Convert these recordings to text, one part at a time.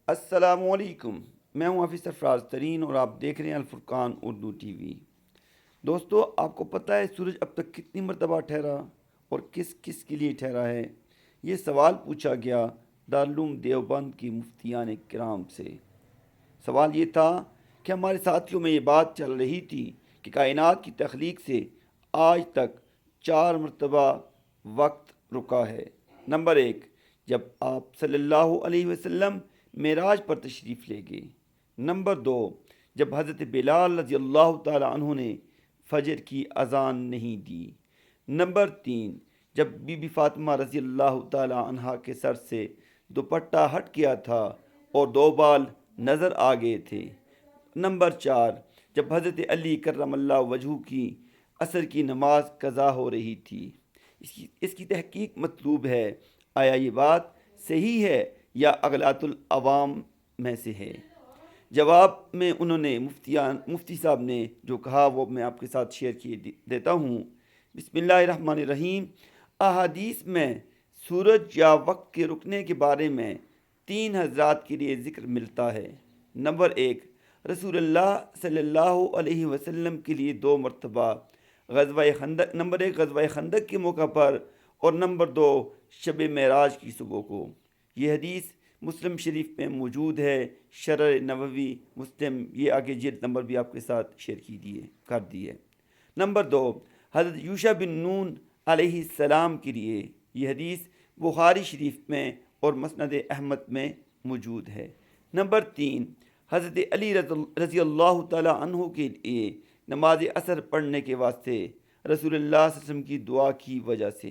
السلام علیکم، میں ہوں حافظ سرفراز ترین اور آپ دیکھ رہے ہیں الفرقان اردو ٹی وی۔ دوستو، آپ کو پتہ ہے سورج اب تک کتنی مرتبہ ٹھہرا اور کس کس کے لیے ٹھہرا ہے؟ یہ سوال پوچھا گیا دارالعلوم دیوبند کی مفتیان کرام سے۔ سوال یہ تھا کہ ہمارے ساتھیوں میں یہ بات چل رہی تھی کہ کائنات کی تخلیق سے آج تک 4 مرتبہ وقت رکا ہے۔ نمبر 1، جب آپ صلی اللہ علیہ وسلم معراج پر تشریف لے گئے۔ نمبر 2، جب حضرت بلال رضی اللہ تعالی عنہ نے فجر کی اذان نہیں دی۔ نمبر 3، جب بی بی فاطمہ رضی اللہ تعالی عنہا کے سر سے دوپٹہ ہٹ گیا تھا اور 2 بال نظر آ گئے تھے۔ نمبر 4، جب حضرت علی کرم اللہ وجہہ کی عصر کی نماز قضا ہو رہی تھی۔ اس کی تحقیق مطلوب ہے، آیا یہ بات صحیح ہے یا اغلاط العوام میں سے ہے؟ جواب میں انہوں نے مفتی صاحب نے جو کہا وہ میں آپ کے ساتھ شیئر کیے دیتا ہوں۔ بسم اللہ الرحمن الرحیم۔ احادیث میں سورج یا وقت کے رکنے کے بارے میں 3 حضرات کے لیے ذکر ملتا ہے۔ نمبر 1، رسول اللہ صلی اللہ علیہ وسلم کے لیے 2 مرتبہ غزوہ خندق، نمبر 1 غزوہ خندق کے موقع پر، اور نمبر 2 شب معراج کی صبح کو۔ یہ حدیث مسلم شریف میں موجود ہے، شرح نووی مسلم، یہ آگے جلد نمبر بھی آپ کے ساتھ شیئر کر دی ہے۔ نمبر 2، حضرت یوشع بن نون علیہ السلام کے لیے یہ حدیث بخاری شریف میں اور مسند احمد میں موجود ہے۔ نمبر 3، حضرت علی رضی اللہ تعالی عنہ کے لیے نماز عصر پڑھنے کے واسطے رسول اللہ صلی اللہ علیہ وسلم کی دعا کی وجہ سے۔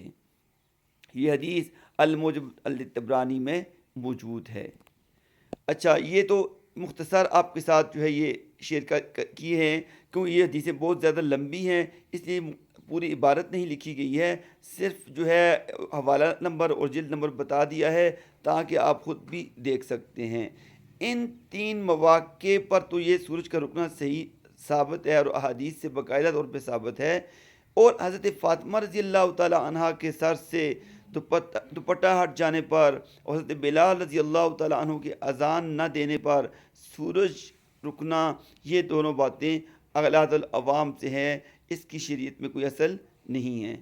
یہ حدیث الموجب الطبرانی میں موجود ہے۔ اچھا، یہ تو مختصر آپ کے ساتھ جو ہے یہ شیئر کی ہے، کیونکہ یہ حدیثیں بہت زیادہ لمبی ہیں، اس لیے پوری عبارت نہیں لکھی گئی ہے، صرف جو ہے حوالہ نمبر اور جلد نمبر بتا دیا ہے تاکہ آپ خود بھی دیکھ سکتے ہیں۔ ان 3 مواقع پر تو یہ سورج کا رکنا صحیح ثابت ہے اور احادیث سے باقاعدہ طور پہ ثابت ہے، اور حضرت فاطمہ رضی اللہ تعالی عنہا کے سر سے دوپٹہ ہٹ جانے پر اور حضرت بلال رضی اللہ تعالی عنہ کے اذان نہ دینے پر سورج رکنا، یہ دونوں باتیں اغلاط العوام سے ہیں، اس کی شریعت میں کوئی اصل نہیں ہے۔